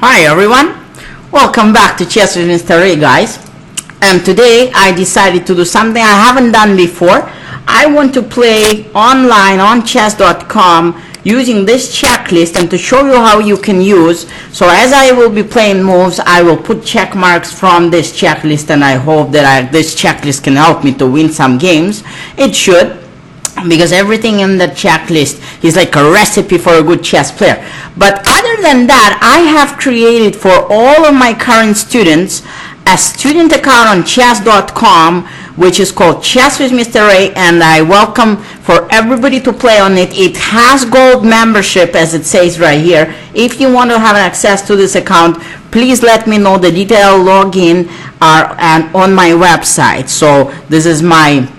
Hi everyone, welcome back to Chess with Mr. Ray, guys. And today I decided to do something I haven't done before. I want to play online on chess.com using this checklist and to show you how you can use. So as I will be playing moves, I will put check marks from this checklist, and I hope that this checklist can help me to win some games. It should, because everything in the checklist is like a recipe for a good chess player. But other than that, I have created for all of my current students a student account on chess.com, which is called Chess with Mr. Ray, and I welcome for everybody to play on it. It has gold membership, as it says right here. If you want to have access to this account, please let me know. The detailed login are on my website. So this is my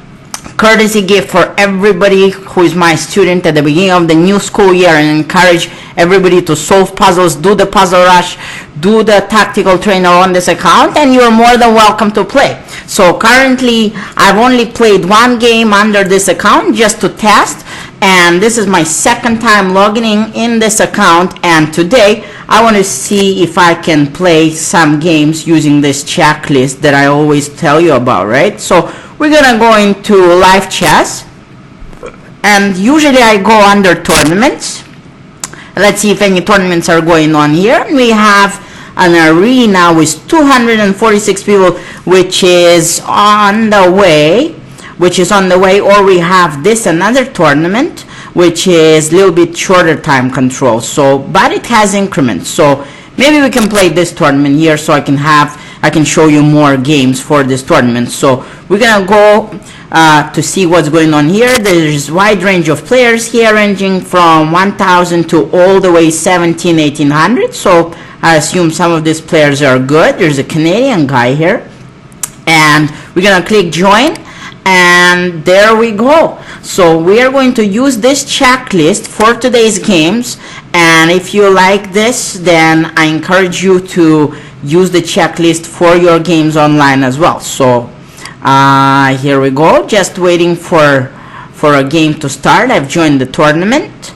courtesy gift for everybody who is my student at the beginning of the new school year, and encourage everybody to solve puzzles, do the puzzle rush, do the tactical trainer on this account, and you're more than welcome to play. So currently I've only played one game under this account just to test, and this is my second time logging in this account, and today I want to see if I can play some games using this checklist that I always tell you about, right? So we're gonna go into live chess, and usually I go under tournaments. Let's see if any tournaments are going on here. We have an arena with 246 people, which is on the way, or we have this another tournament, which is a little bit shorter time control. So, but it has increments. So maybe we can play this tournament here, so I can show you more games for this tournament. So we're gonna go to see what's going on here. There's a wide range of players here, ranging from 1000 to all the way 1800. So I assume some of these players are good. There's a Canadian guy here, and we're gonna click join, and there we go. So we are going to use this checklist for today's games, and if you like this, then I encourage you to use the checklist for your games online as well. So here we go, just waiting for a game to start. I've joined the tournament,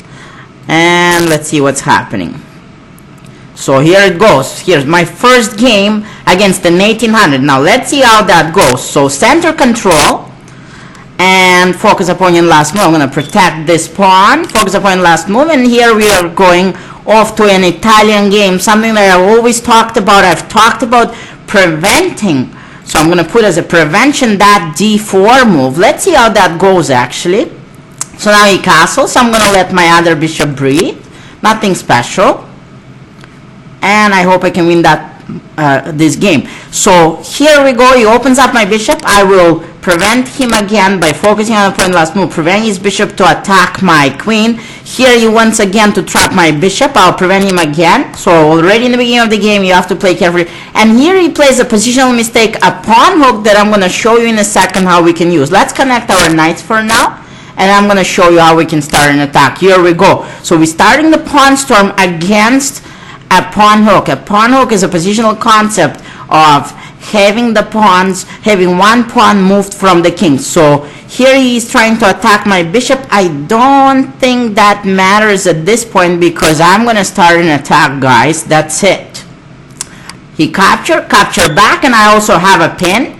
and let's see what's happening. So here it goes. Here's my first game against an 1800. Now let's see how that goes. So center control and focus opponent last move. I'm going to protect this pawn, focus opponent last move, and here we are going off to an Italian game, something that I've always talked about. I've talked about preventing, so I'm going to put as a prevention that d4 move. Let's see how that goes actually. So now he castles, so I'm going to let my other bishop breathe. Nothing special, and I hope I can win that this game. So here we go, he opens up my bishop. I will prevent him again by focusing on the opponent's last move, prevent his bishop to attack my queen. Here he wants again to trap my bishop. I'll prevent him again. So already in the beginning of the game you have to play carefully. And here he plays a positional mistake, a pawn hook, that I'm going to show you in a second how we can use. Let's connect our knights for now, and I'm going to show you how we can start an attack. Here we go. So we're starting the pawn storm against a pawn hook. A pawn hook is a positional concept of having one pawn moved from the king. So here he is trying to attack my bishop. I don't think that matters at this point, because I'm going to start an attack, guys. That's it. He capture back, and I also have a pin.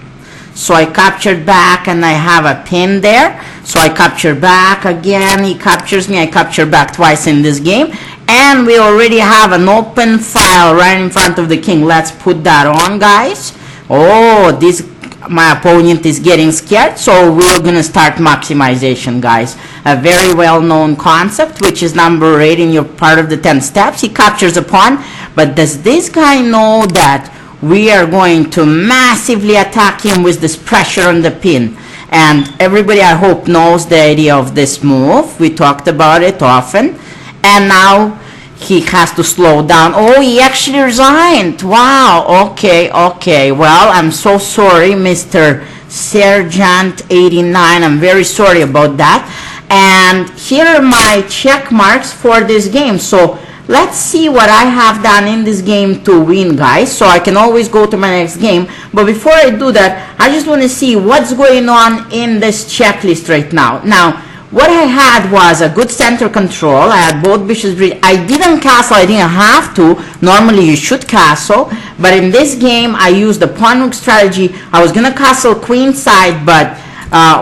So I captured back, and I have a pin there. So I capture back again. He captures me. I capture back twice in this game. And we already have an open file right in front of the king. Let's put that on, guys. Oh, my opponent is getting scared, so we're gonna start maximization, guys. A very well-known concept, which is number 8 in your part of the 10 steps. He captures a pawn, but does this guy know that we are going to massively attack him with this pressure on the pin? And everybody, I hope, knows the idea of this move. We talked about it often. And now he has to slow down. Oh, he actually resigned. Wow. Okay. Well, I'm so sorry, Mr. Sergeant 89. I'm very sorry about that. And here are my check marks for this game. So let's see what I have done in this game to win, guys. So I can always go to my next game. But before I do that, I just want to see what's going on in this checklist right now. Now, what I had was a good center control. I had both bishops. I didn't castle. I didn't have to. Normally you should castle, but in this game I used the pawn hook strategy. I was gonna castle queenside, but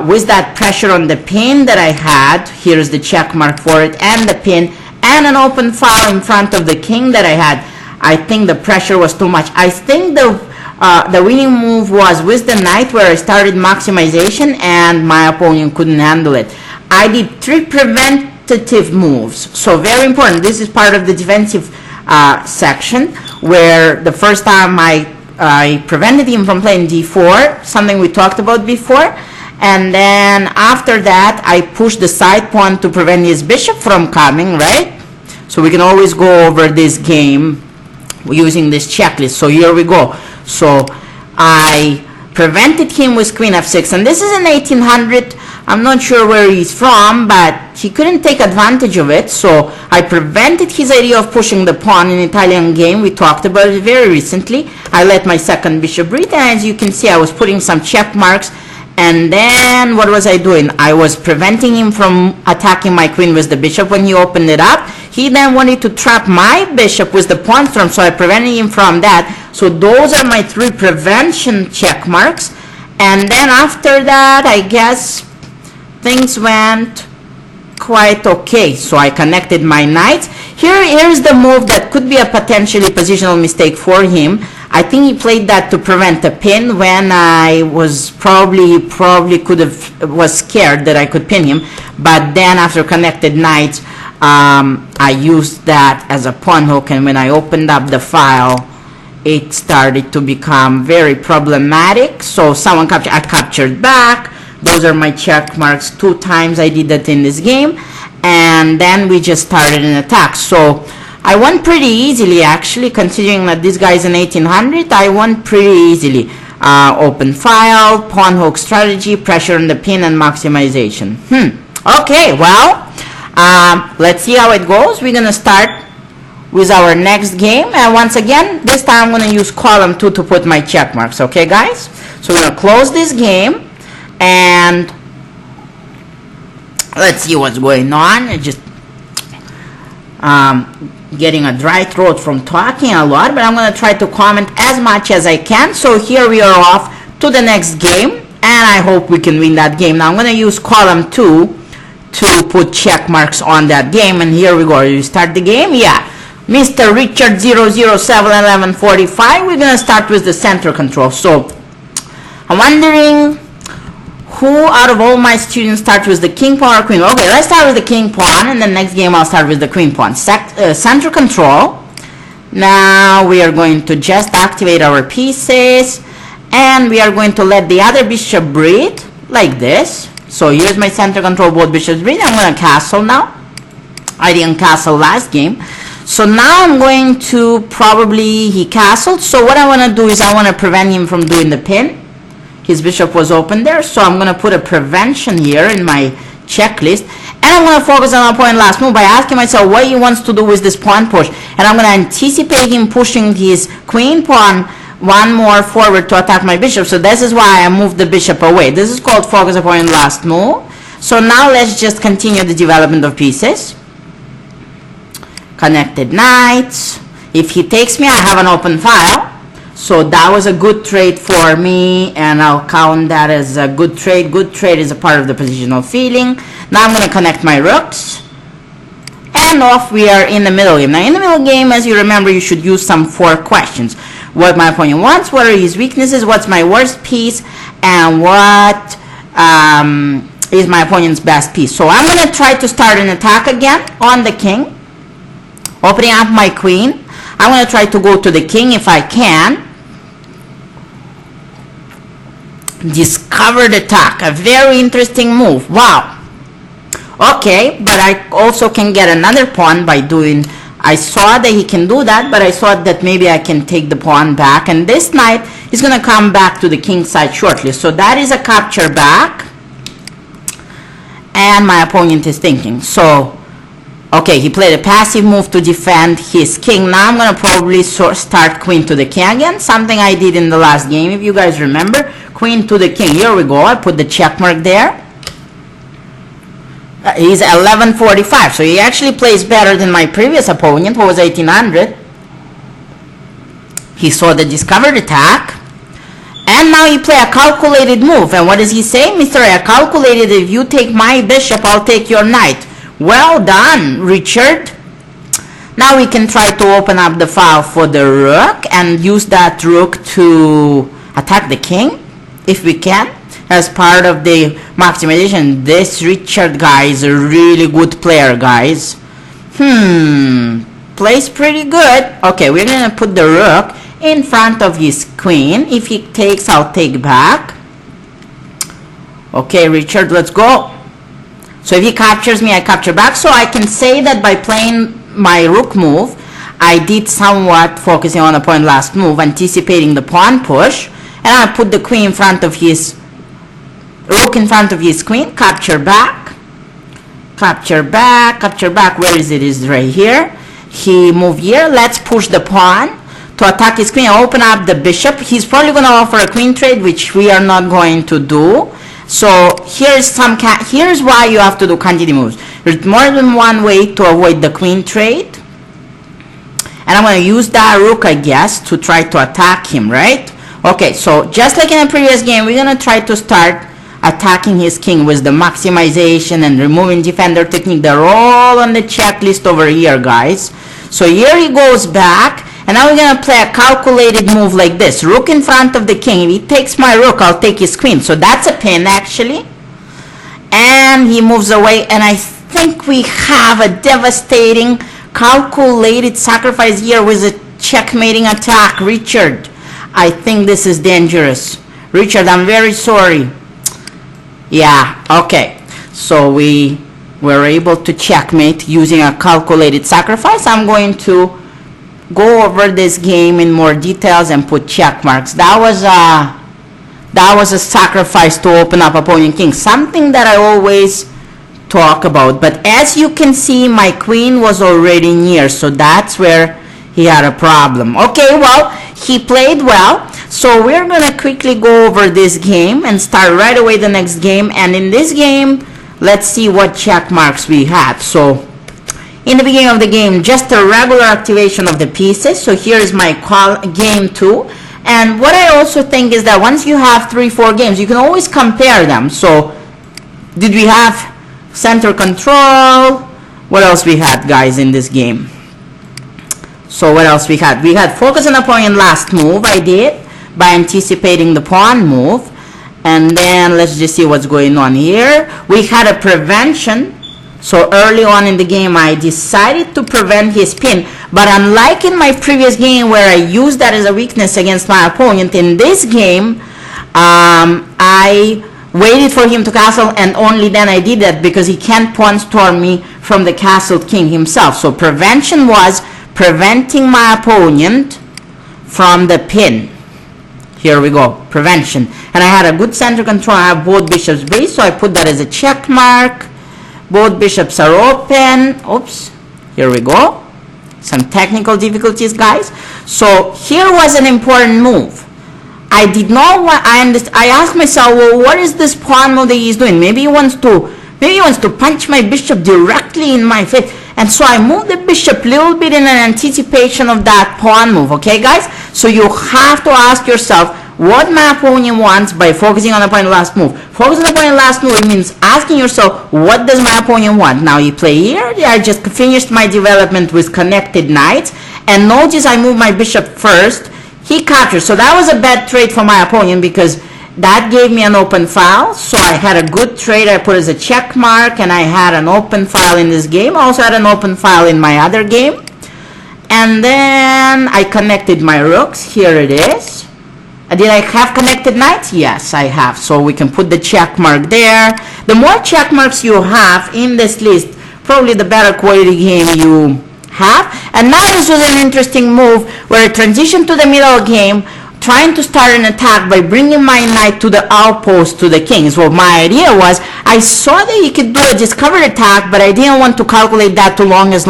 with that pressure on the pin that I had, here's the check mark for it, and the pin, and an open file in front of the king that I had, I think the pressure was too much. I think the winning move was with the knight, where I started maximization and my opponent couldn't handle it. I did 3 preventative moves, so very important. This is part of the defensive section, where the first time I prevented him from playing d4, something we talked about before, and then after that I pushed the side pawn to prevent his bishop from coming, right? So we can always go over this game using this checklist. So here we go. So I prevented him with queen f6, and this is an 1800. I'm not sure where he's from, but he couldn't take advantage of it, so I prevented his idea of pushing the pawn in Italian game. We talked about it very recently. I let my second bishop breathe, and as you can see, I was putting some check marks. And then what was I doing? I was preventing him from attacking my queen with the bishop when he opened it up. He then wanted to trap my bishop with the pawn storm, so I prevented him from that. So those are my 3 prevention check marks. And then after that, I guess things went quite okay. So I connected my knights. Here's the move that could be a potentially positional mistake for him. I think he played that to prevent a pin when I was probably was scared that I could pin him. But then after connected knights, I used that as a pawn hook, and when I opened up the file, it started to become very problematic. So someone I captured back. Those are my check marks. 2 times I did that in this game, and then we just started an attack. So I won pretty easily, actually, considering that this guy is an 1800. I won pretty easily. Open file, pawn hook strategy, pressure on the pin, and maximization. Okay, well, let's see how it goes. We're gonna start with our next game, and once again, this time I'm gonna use column 2 to put my check marks. Okay, guys? So we're gonna close this game, and let's see what's going on. I just getting a dry throat from talking a lot, but I'm going to try to comment as much as I can. So here we are off to the next game, and I hope we can win that game. Now I'm going to use column 2 to put check marks on that game, and here we go. You start the game? Yeah. Mr. Richard 0071145. We're going to start with the center control. So I'm wondering who out of all my students starts with the king pawn or queen? Okay, let's start with the king pawn, and the next game I'll start with the queen pawn. Center control. Now we are going to just activate our pieces, and we are going to let the other bishop breathe like this. So here's my center control, both bishops breathe. I'm going to castle now. I didn't castle last game. So now I'm going to he castled. So what I want to do is I want to prevent him from doing the pin. His bishop was open there, so I'm going to put a prevention here in my checklist, and I'm going to focus on my point last move by asking myself what he wants to do with this pawn push, and I'm going to anticipate him pushing his queen pawn one more forward to attack my bishop. So this is why I moved the bishop away. This is called focus on point last move. So now let's just continue the development of pieces. Connected knights. If he takes me, I have an open file. So that was a good trade for me, and I'll count that as a good trade. Good trade is a part of the positional feeling. Now I'm going to connect my rooks, and off we are in the middle game. Now in the middle game, as you remember, you should use some 4 questions. What my opponent wants, what are his weaknesses, what's my worst piece, and what is my opponent's best piece. So I'm going to try to start an attack again on the king, opening up my queen. I'm going to try to go to the king if I can. Discovered attack, a very interesting move. Wow. Okay, but I also can get another pawn by doing, I saw that he can do that, but I thought that maybe I can take the pawn back, and this knight is going to come back to the king side shortly. So that is a capture back, and my opponent is thinking. So okay, he played a passive move to defend his king. Now I'm going to probably start queen to the king again, something I did in the last game, if you guys remember. Queen to the king. Here we go. I put the check mark there. He's 1145, so he actually plays better than my previous opponent, who was 1800. He saw the discovered attack, and now he play a calculated move. And what does he say? Mr. I calculated if you take my bishop, I'll take your knight. Well done, Richard. Now we can try to open up the file for the rook and use that rook to attack the king, if we can, as part of the maximization. This Richard guy is a really good player, guys. Plays pretty good. Okay, we're gonna put the rook in front of his queen. If he takes, I'll take back. Okay, Richard, let's go. So if he captures me, I capture back. So I can say that by playing my rook move, I did somewhat focusing on the point last move, anticipating the pawn push, and I put the queen in front of his rook in front of his queen. Capture back, capture back, capture back. Where is it? Is right here. He moved here. Let's push the pawn to attack his queen. Open up the bishop. He's probably going to offer a queen trade, which we are not going to do. So here's why you have to do candidate moves. There's more than one way to avoid the queen trade, and I'm going to use that rook, I guess, to try to attack him, right? Okay, so just like in the previous game, we're going to try to start attacking his king with the maximization and removing defender technique. They're all on the checklist over here, guys. So here he goes back, and now we're going to play a calculated move like this. Rook in front of the king. If he takes my rook, I'll take his queen. So that's a pin, actually. And he moves away, and I think we have a devastating calculated sacrifice here with a checkmating attack. Richard, I think this is dangerous. Richard, I'm very sorry. Yeah, okay. So we were able to checkmate using a calculated sacrifice. I'm going to go over this game in more details and put check marks. That was a sacrifice to open up opponent king, something that I always talk about. But as you can see, my queen was already near, so that's where he had a problem. Okay, well, he played well. So we're gonna quickly go over this game and start right away the next game. And in this game, let's see what check marks we had. So in the beginning of the game, just a regular activation of the pieces. So here is my game 2. And what I also think is that once you have 3-4 games, you can always compare them. So did we have center control? What else we had, guys, in this game? So what else we had? We had focus on the opponent last move. I did by anticipating the pawn move. And then let's just see what's going on here. We had a prevention. So early on in the game, I decided to prevent his pin. But unlike in my previous game where I used that as a weakness against my opponent, in this game, I waited for him to castle, and only then I did that because he can't pawn storm me from the castled king himself. So prevention was preventing my opponent from the pin. Here we go, prevention. And I had a good center control. I have both bishops raised, so I put that as a check mark. Both bishops are open. Oops, here we go. Some technical difficulties, guys. So here was an important move. I did not want, I asked myself, well, what is this pawn move that he's doing? Maybe he wants to punch my bishop directly in my face. And so I moved the bishop a little bit in an anticipation of that pawn move, okay, guys? So you have to ask yourself what my opponent wants by focusing on the opponent's last move. Focusing on the opponent's last move means asking yourself, what does my opponent want? Now you play here. I just finished my development with connected knights. And notice I moved my bishop first. He captured. So that was a bad trade for my opponent because that gave me an open file. So I had a good trade. I put as a check mark, and I had an open file in this game. I also had an open file in my other game. And then I connected my rooks. Here it is. Did I have connected knights? Yes, I have. So we can put the check mark there. The more check marks you have in this list, probably the better quality game you have. And now this was an interesting move where I transitioned to the middle game, trying to start an attack by bringing my knight to the outpost to the king. So my idea was, I saw that you could do a discovered attack, but I didn't want to calculate that too long as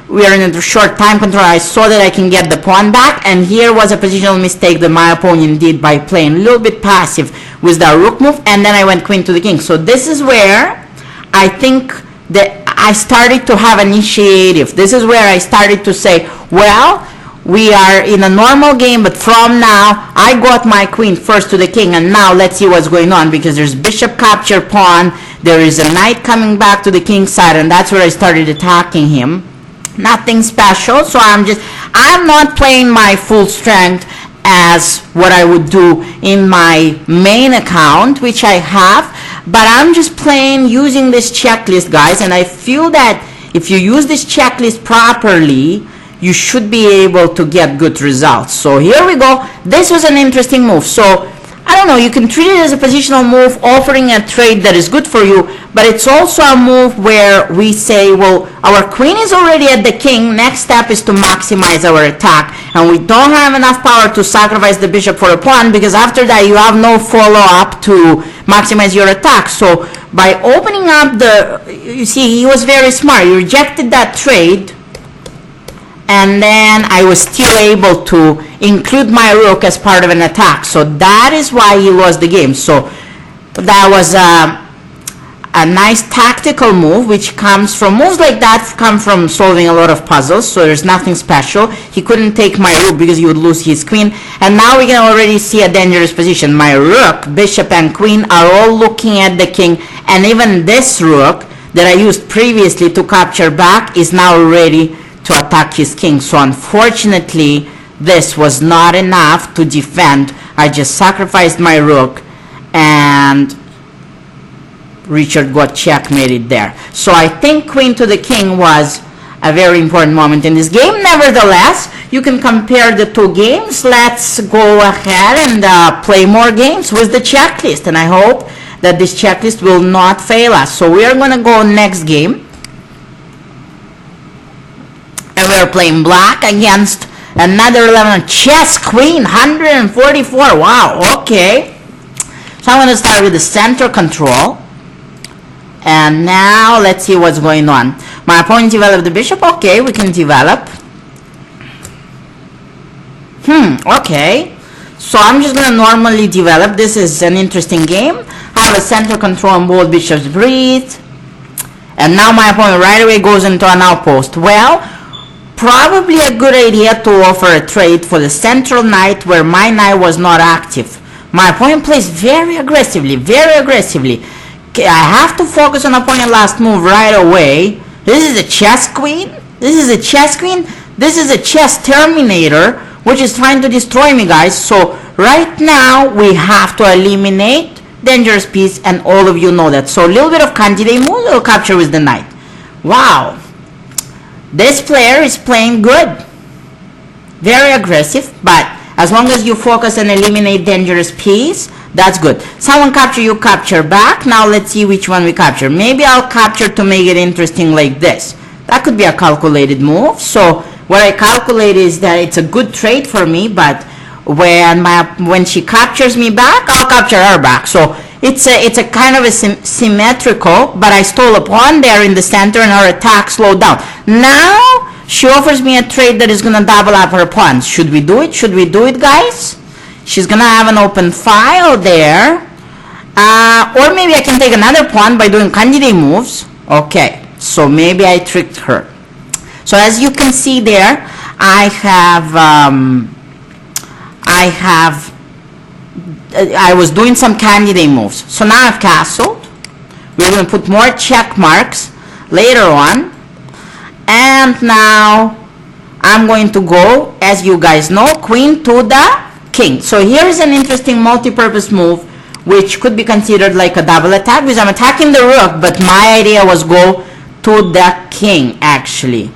we are in a short time control. I saw that I can get the pawn back, and here was a positional mistake that my opponent did by playing a little bit passive with the rook move, and then I went queen to the king. So this is where I think that I started to have initiative. This is where I started to say, well, we are in a normal game, but from now, I got my queen first to the king, and now let's see what's going on, because there's bishop capture pawn, there is a knight coming back to the king's side, and that's where I started attacking him. Nothing special, so I'm not playing my full strength as what I would do in my main account, which I have, but I'm just playing using this checklist, guys, and I feel that if you use this checklist properly, you should be able to get good results. So here we go. This was an interesting move. So I don't know, you can treat it as a positional move, offering a trade that is good for you, but it's also a move where we say, well, our queen is already at the king. Next step is to maximize our attack, and we don't have enough power to sacrifice the bishop for a pawn, because after that you have no follow-up to maximize your attack. So by opening up you see, he was very smart. He rejected that trade, and then I was still able to include my rook as part of an attack. So that is why he lost the game. So that was a nice tactical move, which comes from, moves like that come from solving a lot of puzzles. So there's nothing special. He couldn't take my rook because he would lose his queen. And now we can already see a dangerous position. My rook, bishop, and queen are all looking at the king. And even this rook that I used previously to capture back is now ready to attack his king. So unfortunately, this was not enough to defend. I just sacrificed my rook, and Richard got checkmated there. So I think queen to the king was a very important moment in this game. Nevertheless, you can compare the two games. Let's go ahead and play more games with the checklist, and I hope that this checklist will not fail us. So we are going to go next game. And we're playing black against another 11 chess queen, 144. Wow, okay. So I'm going to start with the center control. And now let's see what's going on. My opponent developed the bishop. Okay, we can develop. Okay. So I'm just going to normally develop. This is an interesting game. I have a center control on both bishops breathe. And now my opponent right away goes into an outpost. Well, probably a good idea to offer a trade for the central knight where my knight was not active. My opponent plays very aggressively, very aggressively. Okay, I have to focus on opponent's last move right away. This is a chess queen. This is a chess queen. This is a chess terminator, which is trying to destroy me, guys. So right now we have to eliminate dangerous piece, and all of you know that. So a little bit of candidate move, little capture with the knight. Wow. This player is playing good. Very aggressive, but as long as you focus and eliminate dangerous piece, that's good. Someone capture, you capture back. Now let's see which one we capture. Maybe I'll capture to make it interesting like this. That could be a calculated move. So what I calculate is that it's a good trade for me, but when she captures me back, I'll capture her back. So it's a kind of a symmetrical, but I stole a pawn there in the center and her attack slowed down. Now she offers me a trade that is going to double up her pawns. Should we do it? Should we do it, guys? She's going to have an open file there. Or maybe I can take another pawn by doing candidate moves. Okay, so maybe I tricked her. So as you can see there, I was doing some candidate moves. So now I've castled. We're going to put more check marks later on. And now I'm going to go, as you guys know, queen to the king. So here's an interesting multi-purpose move, which could be considered like a double attack, because I'm attacking the rook, but my idea was go to the king, actually.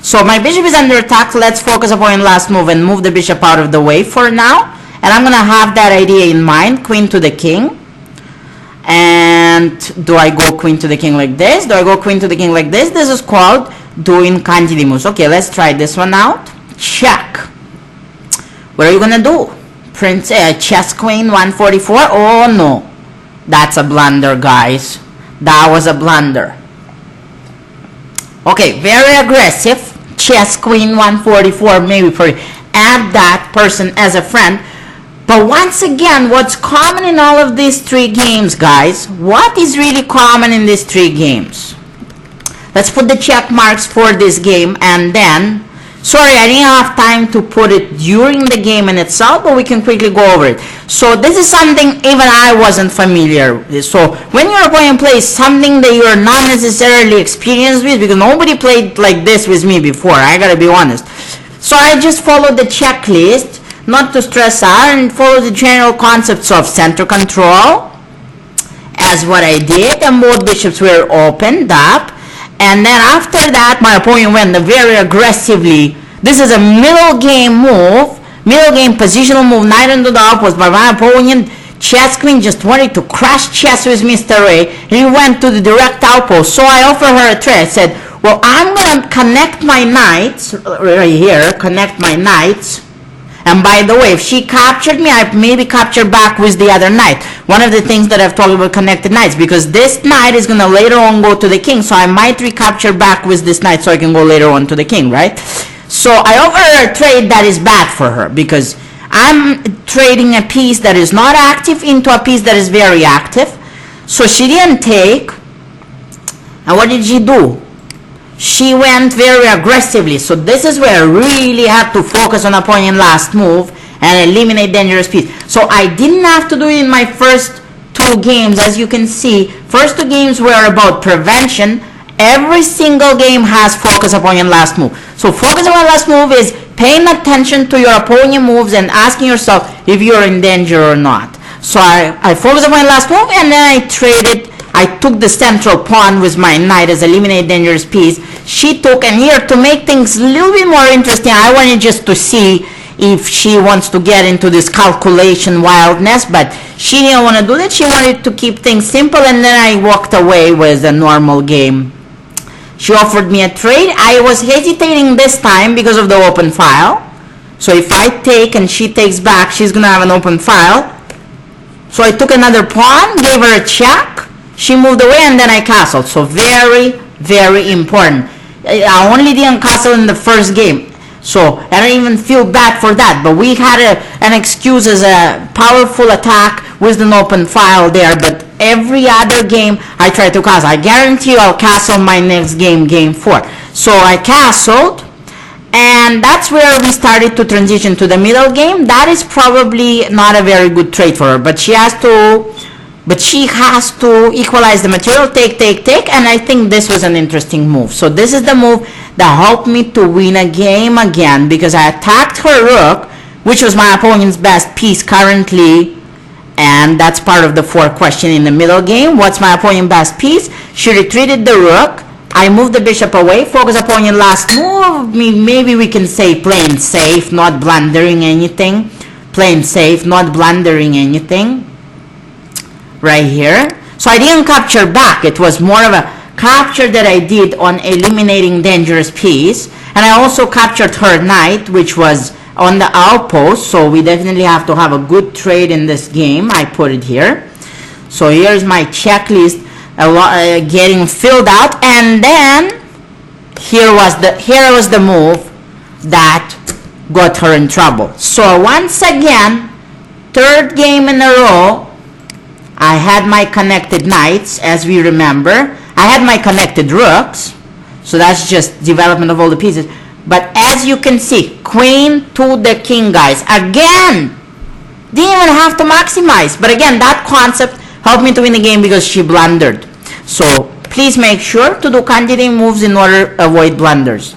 So my bishop is under attack. Let's focus upon last move and move the bishop out of the way for now. And I'm going to have that idea in mind, queen to the king. And do I go queen to the king like this? Do I go queen to the king like this? This is called doing candidate moves. Okay, let's try this one out. Check. What are you going to do? Prince, chess queen 144. Oh no, that's a blunder, guys. That was a blunder. Okay, very aggressive. Chess queen 144, maybe for add that person as a friend. But once again, what's common in all of these three games, guys? What is really common in these three games? Let's put the check marks for this game, and then, sorry, I didn't have time to put it during the game in itself, but we can quickly go over it. So this is something even I wasn't familiar with. So when your opponent plays something that you're not necessarily experienced with, because nobody played like this with me before, I gotta be honest. So I just followed the checklist, not to stress out, and follow the general concepts of center control, as what I did, and both bishops were opened up. And then after that, my opponent went very aggressively. This is a middle game move, middle game positional move, knight into the outpost, but my opponent, chess queen, just wanted to crash chess with Mr. A. He went to the direct outpost, so I offered her a trade. I said, well, I'm going to connect my knights, right here, connect my knights. And by the way, if she captured me, I maybe capture back with the other knight. One of the things that I've talked about connected knights, because this knight is going to later on go to the king, so I might recapture back with this knight so I can go later on to the king, right? So I offer her a trade that is bad for her, because I'm trading a piece that is not active into a piece that is very active. So she didn't take. And what did she do? She went very aggressively. So this is where I really have to focus on opponent last move and eliminate dangerous piece. So I didn't have to do it in my first two games. As you can see, first two games were about prevention. Every single game has focus opponent last move. So focus opponent last move is paying attention to your opponent moves and asking yourself if you're in danger or not. So I focus opponent last move, and then I traded. I took the central pawn with my knight as eliminate dangerous piece. She took, and here to make things a little bit more interesting, I wanted just to see if she wants to get into this calculation wildness, but she didn't want to do that. She wanted to keep things simple, and then I walked away with a normal game. She offered me a trade. I was hesitating this time because of the open file. So if I take and she takes back, she's going to have an open file. So I took another pawn, gave her a check. She moved away, and then I castled. So very, very important. I only didn't castle in the first game. So I don't even feel bad for that. But we had an excuse as a powerful attack with an open file there. But every other game I try to castle. I guarantee you I'll castle my next game, game 4. So I castled. And that's where we started to transition to the middle game. That is probably not a very good trade for her. But she has to equalize the material, take, and I think this was an interesting move. So this is the move that helped me to win a game again, because I attacked her rook, which was my opponent's best piece currently, and that's part of the 4 question in the middle game. What's my opponent's best piece? She retreated the rook. I moved the bishop away, focus opponent last move. Maybe we can say playing safe, not blundering anything. Playing safe, not blundering anything. Right here. So I didn't capture back. It was more of a capture that I did on eliminating dangerous piece. And I also captured her knight, which was on the outpost. So we definitely have to have a good trade in this game. I put it here. So here's my checklist getting filled out. And then here was the move that got her in trouble. So once again, third game in a row, I had my connected knights, as we remember. I had my connected rooks. So that's just development of all the pieces. But as you can see, queen to the king, guys. Again, didn't even have to maximize. But again, that concept helped me to win the game because she blundered. So please make sure to do candidate moves in order to avoid blunders.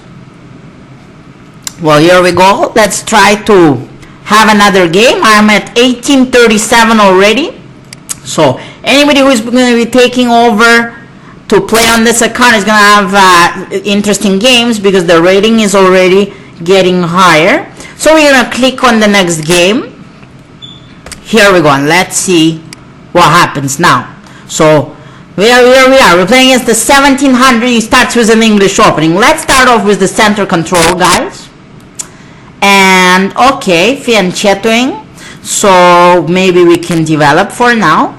Well, here we go. Let's try to have another game. I'm at 1837 already. So anybody who is going to be taking over to play on this account is going to have interesting games, because the rating is already getting higher. So we're going to click on the next game. Here we go, and let's see what happens now. So here we are. We're playing against the 1700. It starts with an English opening. Let's start off with the center control, guys. And okay, fianchettoing. So maybe we can develop for now,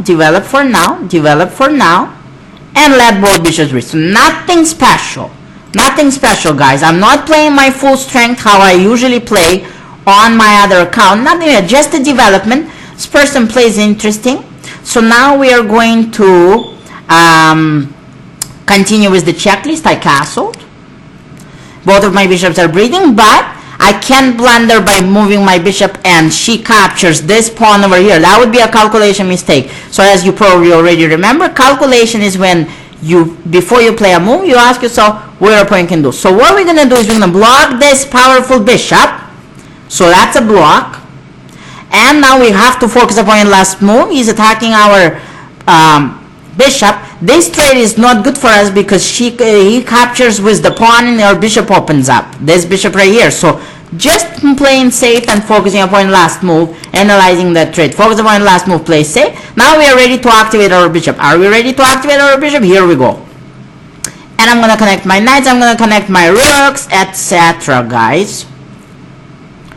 and let both bishops reach. So nothing special, guys. I'm not playing my full strength how I usually play on my other account. Nothing, just a development. This person plays interesting. So now we are going to continue with the checklist. I castled. Both of my bishops are breathing, but I can't blunder by moving my bishop and she captures this pawn over here. That would be a calculation mistake. So as you probably already remember, calculation is when before you play a move, you ask yourself what your opponent can do. So what we're going to do is we're going to block this powerful bishop. So that's a block. And now we have to focus upon the last move. He's attacking our bishop. This trade is not good for us because he captures with the pawn and our bishop opens up. This bishop right here. So just playing safe and focusing upon the last move, analyzing that trade. Focus upon the last move, play safe. Now we are ready to activate our bishop. Are we ready to activate our bishop? Here we go. And I'm going to connect my knights, I'm going to connect my rooks, etc. guys.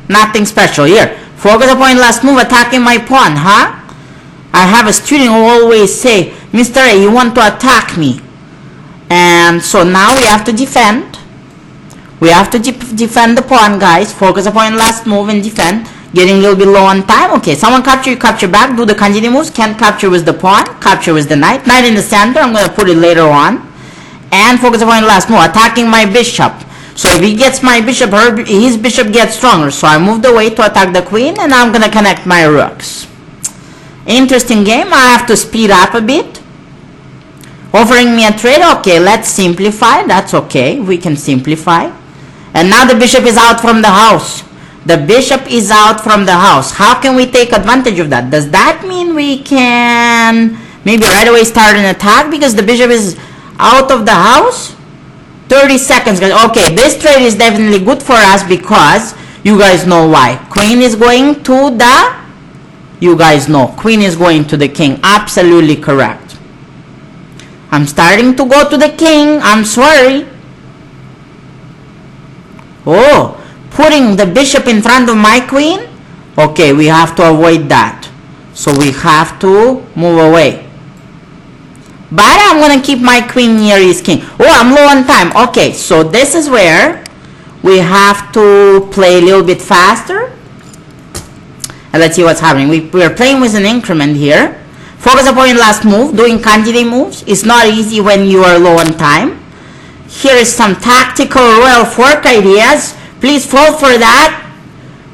Nothing special here. Focus upon the last move, attacking my pawn, huh? I have a student who always say, Mr. A, you want to attack me. And so now we have to defend. We have to defend the pawn, guys. Focus upon the last move and defend. Getting a little bit low on time. Okay, someone capture, you capture back. Do the kanji moves. Can't capture with the pawn. Capture with the knight. Knight in the center. I'm going to put it later on. And focus upon the last move. Attacking my bishop. So if he gets my bishop, his bishop gets stronger. So I moved away to attack the queen. And now I'm going to connect my rooks. Interesting game. I have to speed up a bit. Offering me a trade. Okay, let's simplify. That's okay. We can simplify. And now the bishop is out from the house. The bishop is out from the house. How can we take advantage of that? Does that mean we can maybe right away start an attack because the bishop is out of the house? 30 seconds, guys. Okay, this trade is definitely good for us because you guys know why. Queen is going to the... You guys know. Queen is going to the king. Absolutely correct. I'm starting to go to the king. I'm sorry. Oh, putting the bishop in front of my queen? Okay, we have to avoid that. So we have to move away. But I'm going to keep my queen near his king. Oh, I'm low on time. Okay, so this is where we have to play a little bit faster. And let's see what's happening. We are playing with an increment here. Focus upon your last move. Doing kanji moves is not easy when you are low on time. Here is some tactical royal fork ideas. Please fall for that.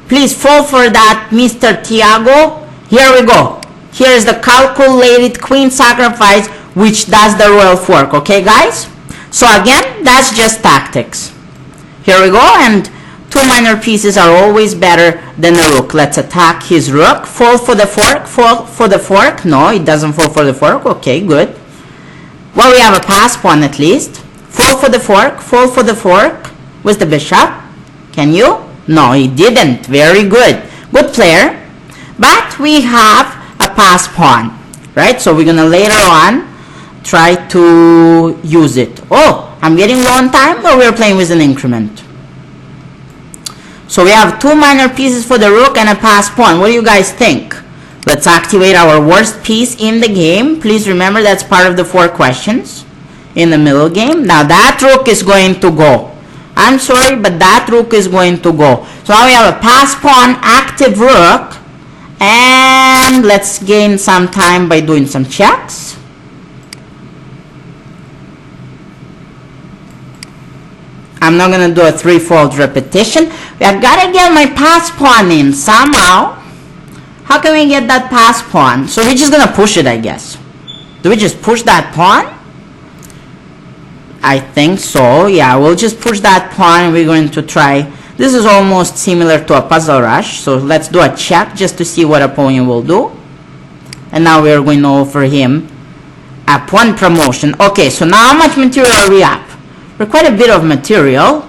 Please fall for that, Mr. Tiago. Here we go. Here is the calculated queen sacrifice, which does the royal fork. Okay, guys? So again, that's just tactics. Here we go. And two minor pieces are always better than a rook. Let's attack his rook. Fall for the fork. Fall for the fork. No, it doesn't fall for the fork. Okay, good. Well, we have a pass pawn at least. Fall for the fork. Fall for the fork with the bishop. Can you? No, he didn't. Very good. Good player. But we have a pass pawn. Right? So we're going to later on try to use it. Oh, I'm getting low on time, but we're playing with an increment. So we have two minor pieces for the rook and a pass pawn. What do you guys think? Let's activate our worst piece in the game. Please remember that's part of the 4 questions in the middle game. Now that rook is going to go. I'm sorry, but that rook is going to go. So now we have a pass pawn, active rook. And let's gain some time by doing some checks. I'm not going to do a 3-fold repetition. I've got to get my pass pawn in somehow. How can we get that pass pawn? So we're just going to push it, I guess. Do we just push that pawn? I think so. Yeah, we'll just push that pawn and we're going to try. This is almost similar to a puzzle rush. So let's do a check just to see what opponent will do. And now we're going to offer him a pawn promotion. Okay, so now how much material are we up? We're quite a bit of material.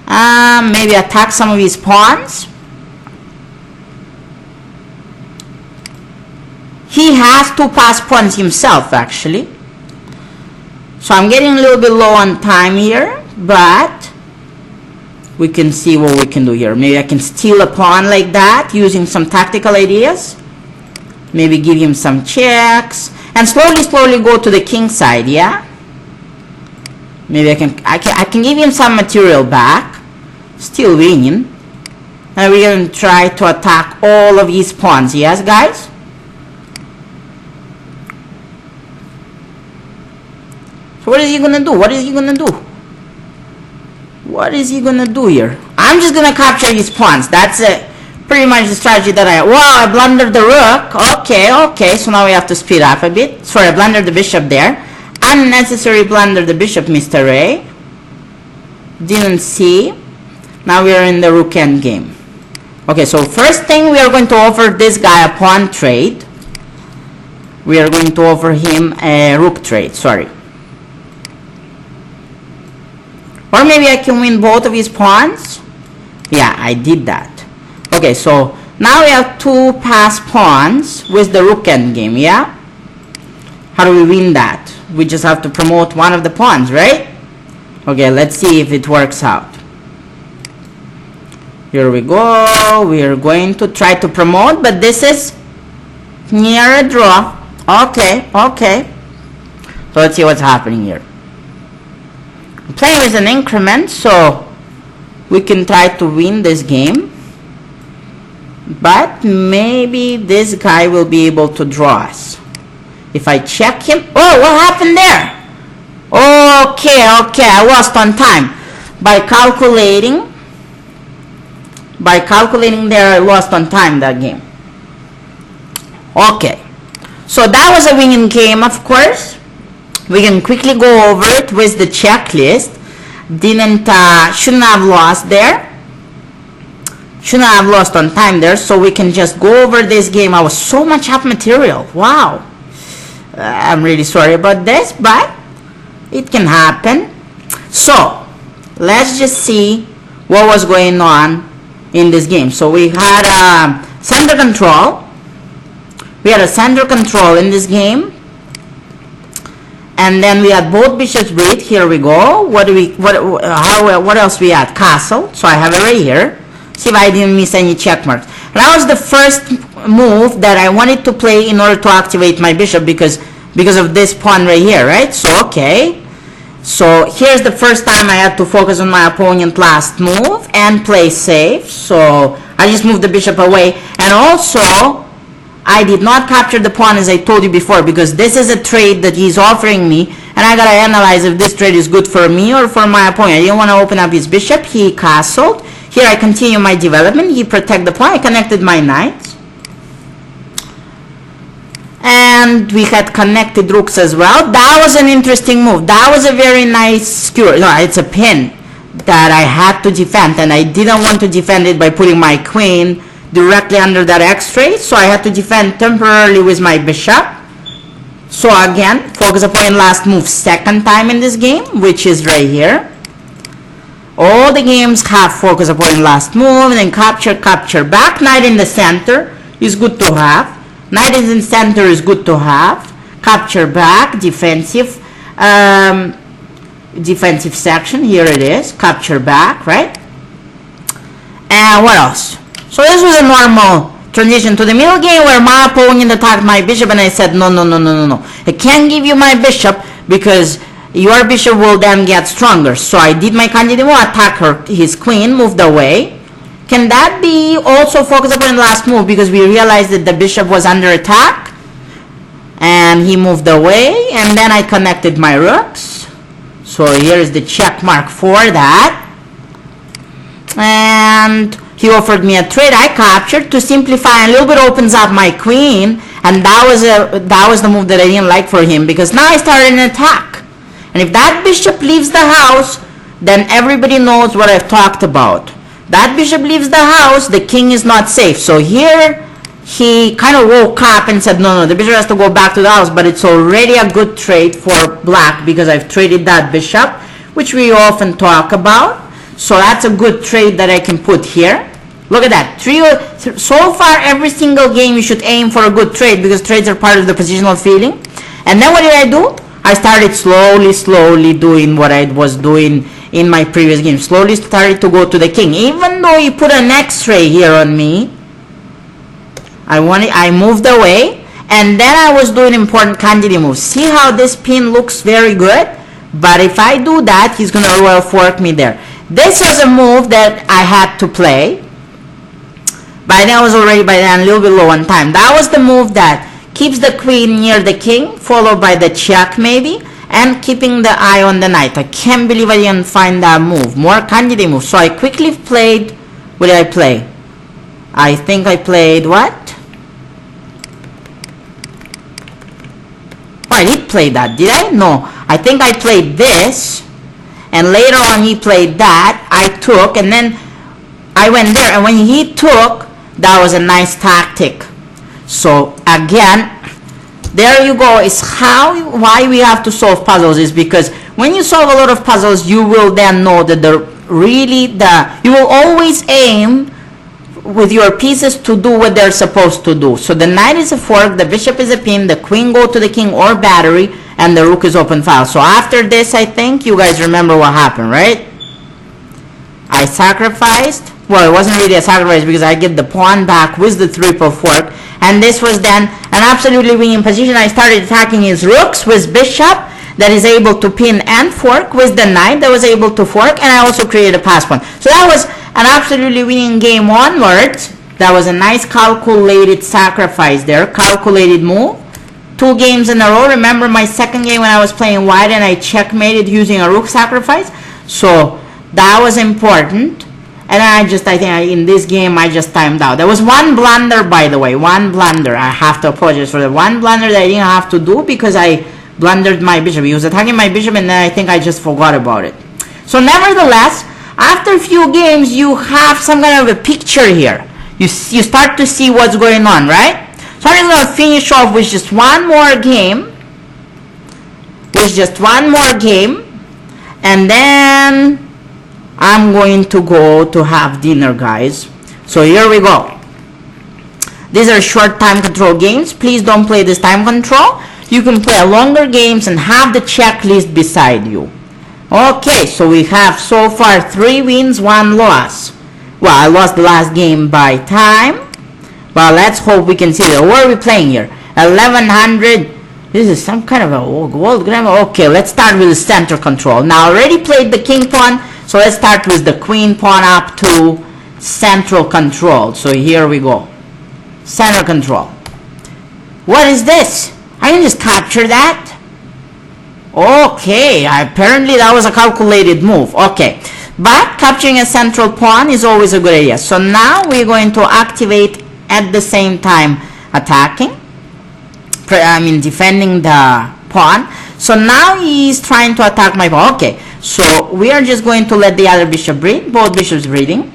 Maybe attack some of his pawns. He has 2 pass pawns himself, actually. So I'm getting a little bit low on time here, but we can see what we can do here. Maybe I can steal a pawn like that using some tactical ideas. Maybe give him some checks and slowly go to the king side, yeah? Maybe I can give him some material back. Still winning. And we're going to try to attack all of his pawns. Yes, guys? So what is he going to do? What is he going to do? What is he going to do here? I'm just going to capture his pawns. That's it. Pretty much the strategy that wow, I blundered the rook. Okay. So now we have to speed up a bit. Sorry, I blundered the bishop there. Unnecessary blunder the bishop, Mr. A. Didn't see. Now we are in the rook end game. Okay, so first thing we are going to offer this guy a pawn trade. We are going to offer him a rook trade, sorry. Or maybe I can win both of his pawns. Yeah, I did that. Okay, so now we have two passed pawns with the rook end game, yeah? How do we win that? We just have to promote one of the pawns, right? Okay, let's see if it works out. Here we go. We are going to try to promote, but this is near a draw. Okay. So let's see what's happening here. I'm playing with an increment, so we can try to win this game. But maybe this guy will be able to draw us. If I check him... Oh, what happened there? Okay, I lost on time. By calculating there, I lost on time that game. Okay. So that was a winning game, of course. We can quickly go over it with the checklist. Shouldn't have lost there. Shouldn't have lost on time there, so we can just go over this game. I was so much up material. Wow. I'm really sorry about this, but it can happen. So, let's just see what was going on in this game. So we had center control. We had a center control in this game. And then we had both bishops breed. Here we go. What else we had? Castle. So I have it right here. See if I didn't miss any check marks. That was the first move that I wanted to play in order to activate my bishop because of this pawn right here, right? So okay. So here's the first time I had to focus on my opponent's last move and play safe. So I just moved the bishop away. And also, I did not capture the pawn as I told you before because this is a trade that he's offering me and I gotta analyze if this trade is good for me or for my opponent. I didn't want to open up his bishop. He castled. Here I continue my development. He protected the pawn. I connected my knights. And we had connected rooks as well. That was an interesting move. That was a very nice skewer. No, it's a pin that I had to defend and I didn't want to defend it by putting my queen directly under that x-ray, so I had to defend temporarily with my bishop. So again, focus upon last move second time in this game, which is right here. All the games have focus upon last move, and then capture back. Knight in the center is good to have. Knight in the center is good to have. Capture back, defensive section, here it is, capture back, right? And what else? So this was a normal transition to the middle game where my opponent attacked my bishop and I said, no. I can't give you my bishop because your bishop will then get stronger. So I did my candidate move, attack his queen, moved away. Can that be also focused upon the last move because we realized that the bishop was under attack and he moved away and then I connected my rooks. So here is the check mark for that. And he offered me a trade. I captured to simplify and a little bit opens up my queen, and that was the move that I didn't like for him because now I started an attack. And if that bishop leaves the house, then everybody knows what I've talked about. That bishop leaves the house, the king is not safe. So here he kind of woke up and said, no, the bishop has to go back to the house, but it's already a good trade for black because I've traded that bishop, which we often talk about. So that's a good trade that I can put here. Look at that. So far, every single game you should aim for a good trade because trades are part of the positional feeling. And then what did I do? I started slowly doing what I was doing in my previous game. Slowly started to go to the king. Even though he put an x-ray here on me, I moved away. And then I was doing important candidate moves. See how this pin looks very good? But if I do that, he's going to royal fork me there. This was a move that I had to play. But I think I was already by then a little bit low on time. That was the move that keeps the queen near the king, followed by the check maybe, and keeping the eye on the knight. I can't believe I didn't find that move. More candidate move. So I quickly played, what did I play? I think I played what? Oh, I did play that, did I? No, I think I played this, and later on he played that. I took, and then I went there, and when he took, that was a nice tactic. So again, there you go. Is why we have to solve puzzles, is because when you solve a lot of puzzles, you will then know that you will always aim with your pieces to do what they're supposed to do. So the knight is a fork, the bishop is a pin, the queen go to the king or battery, and the rook is open file. So after this, I think you guys remember what happened, right? I sacrificed. Well, it wasn't really a sacrifice because I get the pawn back with the triple fork, and this was then an absolutely winning position. I started attacking his rooks with bishop that is able to pin and fork, with the knight that was able to fork, and I also created a pass pawn. So that was an absolutely winning game onwards. That was a nice calculated sacrifice there, calculated move. 2 games in a row. Remember my second game when I was playing white and I checkmated using a rook sacrifice? So that was important. And I think in this game I just timed out. There was one blunder, by the way, one blunder. I have to apologize for the one blunder that I didn't have to do because I blundered my bishop. He was attacking my bishop and then I think I just forgot about it. So nevertheless, after a few games you have some kind of a picture here. You start to see what's going on, right? So I'm going to finish off with just one more game. And then I'm going to go to have dinner, guys. So here we go. These are short time control games. Please don't play this time control. You can play longer games and have the checklist beside you. Okay, so we have so far 3 wins, 1 loss. Well, I lost the last game by time. But let's hope we can see that. What are we playing here? 1100. This is some kind of a gold grammar. Okay, let's start with the center control. Now, I already played the king pawn. So let's start with the queen pawn up to central control. So here we go. Center control. What is this? I can just capture that. Okay, apparently that was a calculated move. Okay, but capturing a central pawn is always a good idea. So now we're going to activate at the same time attacking. Defending the pawn. So now he's trying to attack my pawn. Okay, so we are just going to let the other bishop breathe. Both bishops breathing.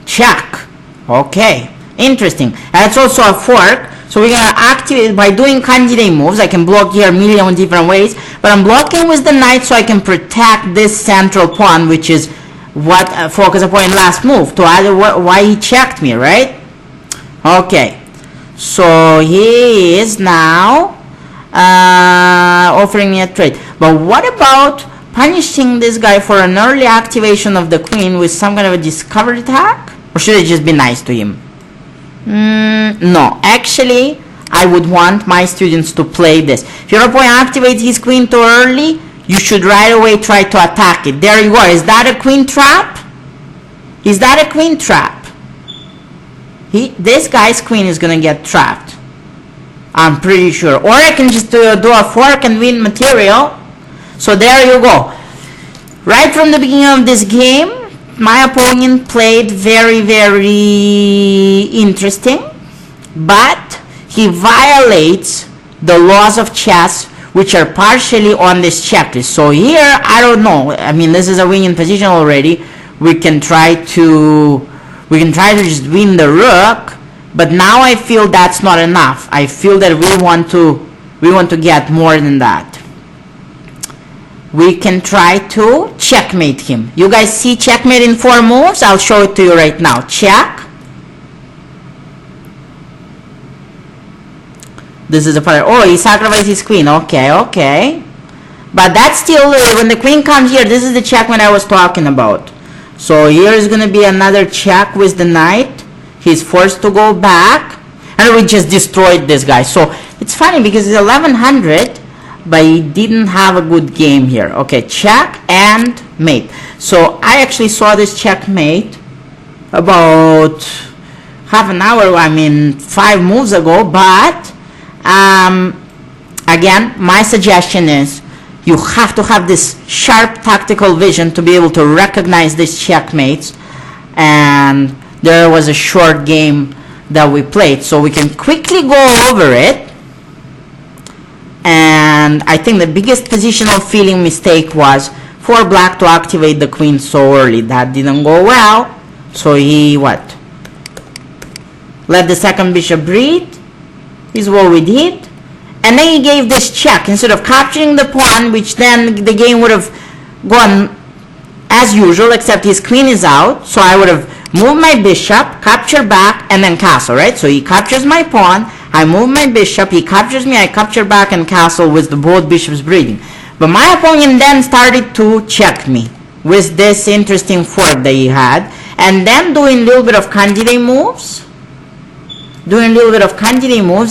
Check. Okay, interesting. And it's also a fork. So we're going to activate by doing kanji moves. I can block here a million different ways. But I'm blocking with the knight so I can protect this central pawn, which is what focus upon last move. To either why he checked me, right? Okay. So he is now offering me a trade. But what about punishing this guy for an early activation of the queen with some kind of a discovery attack? Or should I just be nice to him? No, actually, I would want my students to play this. If your opponent activates his queen too early, you should right away try to attack it. There you go. Is that a queen trap? Is that a queen trap? This guy's queen is going to get trapped. I'm pretty sure. Or I can just do a fork and win material. So there you go. Right from the beginning of this game, my opponent played very, very interesting, but he violates the laws of chess, which are partially on this checklist. So here, I don't know. I mean, this is a winning position already. We can try to just win the rook, but now I feel that's not enough. I feel that we want to get more than that. We can try to checkmate him. You guys see checkmate in 4 moves? I'll show it to you right now. Check. This is the part. Oh, he sacrificed his queen. Okay, okay. But that's still, when the queen comes here, this is the checkmate I was talking about. So here is going to be another check with the knight. He's forced to go back. And we just destroyed this guy. So it's funny because it's 1100. But he didn't have a good game here. Okay, check and mate. So I actually saw this checkmate about half an hour, 5 moves ago, but again, my suggestion is you have to have this sharp tactical vision to be able to recognize these checkmates. And there was a short game that we played, so we can quickly go over it. And I think the biggest positional feeling mistake was for black to activate the queen so early. That didn't go well, so he let the second bishop breathe, is what we did. And then he gave this check instead of capturing the pawn, which then the game would have gone as usual, except his queen is out. So I would have moved my bishop, capture back, and then castle, right? So he captures my pawn, I move my bishop, he captures me, I capture back and castle with the both bishops breathing. But my opponent then started to check me with this interesting fork that he had, and then doing a little bit of candidate moves.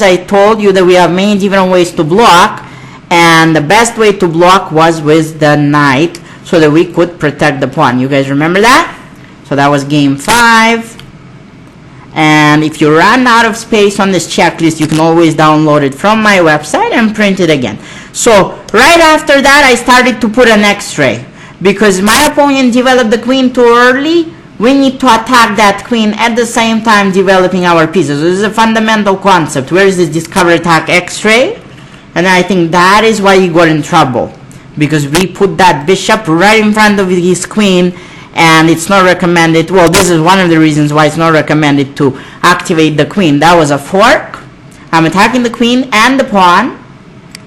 I told you that we have many different ways to block, and the best way to block was with the knight, so that we could protect the pawn. You guys remember that? So that was game 5. And if you run out of space on this checklist, you can always download it from my website and print it again. So right after that, I started to put an X-ray. Because my opponent developed the queen too early, we need to attack that queen at the same time developing our pieces. So this is a fundamental concept. Where is this discover attack X-ray? And I think that is why he got in trouble. Because we put that bishop right in front of his queen, and it's not recommended. Well, this is one of the reasons why it's not recommended to activate the queen. That was a fork. I'm attacking the queen and the pawn.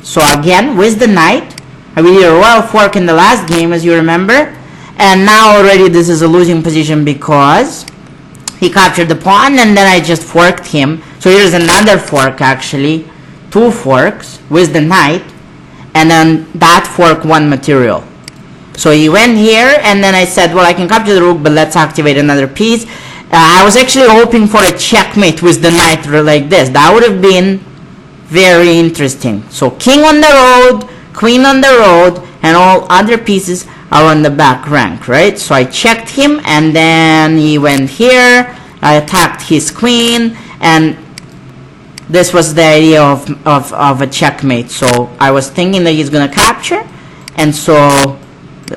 So again, with the knight, I did a royal fork in the last game, as you remember. And now already this is a losing position because he captured the pawn, and then I just forked him. So here's another fork, actually. 2 forks with the knight. And then that fork won material. So he went here, and then I said, well, I can capture the rook, but let's activate another piece. I was actually hoping for a checkmate with the knight like this. That would have been very interesting. So king on the road, queen on the road, and all other pieces are on the back rank, right? So I checked him, and then he went here. I attacked his queen, and this was the idea of a checkmate. So I was thinking that he's going to capture, and so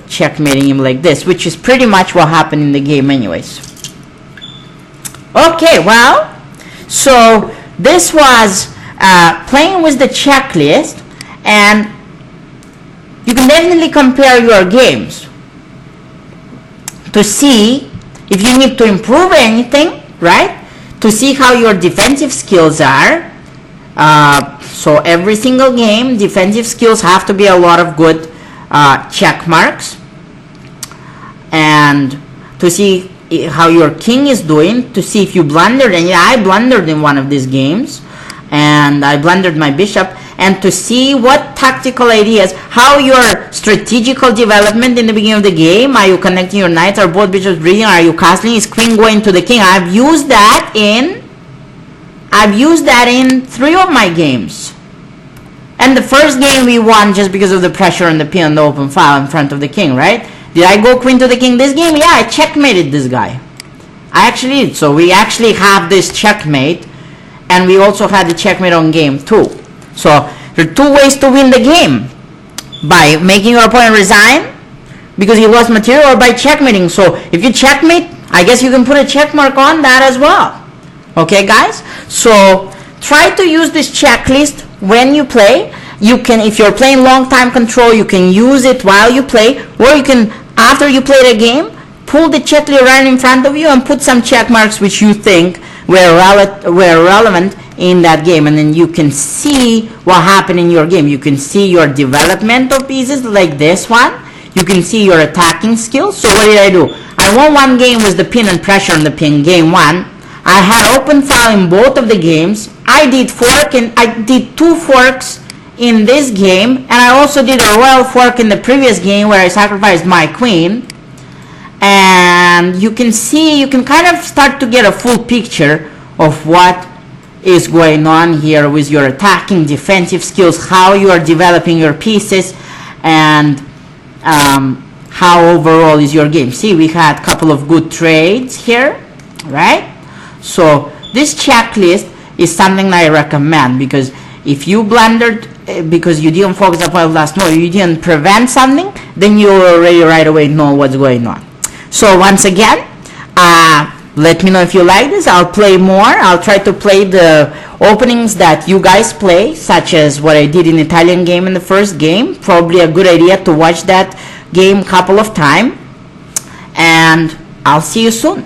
checkmating him like this, which is pretty much what happened in the game anyways. Okay, well, so this was playing with the checklist, and you can definitely compare your games to see if you need to improve anything, right? To see how your defensive skills are. So every single game, defensive skills have to be a lot of good check marks, and to see how your king is doing, to see if you blundered. And yeah, I blundered in one of these games, and I blundered my bishop, and to see what tactical ideas, how your strategical development in the beginning of the game. Are you connecting your knights? Are both bishops breathing? Are you castling? Is queen going to the king? I've used that in 3 of my games. And the first game we won just because of the pressure on the pin on the open file in front of the king, right? Did I go queen to the king this game? Yeah, I checkmated this guy. I actually did. So we actually have this checkmate, and we also had the checkmate on game 2. So there are 2 ways to win the game. By making your opponent resign because he lost material, or by checkmating. So if you checkmate, I guess you can put a check mark on that as well. Okay, guys? So try to use this checklist when you play. You can, if you're playing long time control, you can use it while you play, or you can, after you play the game, pull the checklist right in front of you and put some check marks which you think were relevant in that game, and then you can see what happened in your game. You can see your developmental pieces like this one. You can see your attacking skills. So what did I do? I won one game with the pin and pressure on the pin, game 1. I had open file in both of the games. I did 2 forks in this game, and I also did a royal fork in the previous game where I sacrificed my queen. And you can see, you can kind of start to get a full picture of what is going on here with your attacking, defensive skills, how you are developing your pieces, and how overall is your game. See, we had a couple of good trades here. right? So this checklist is something I recommend, because if you blundered because you didn't focus on point of last move, you didn't prevent something, then you already right away know what's going on. So once again, let me know if you like this. I'll play more. I'll try to play the openings that you guys play, such as what I did in Italian game in the first game. Probably a good idea to watch that game a couple of times. And I'll see you soon.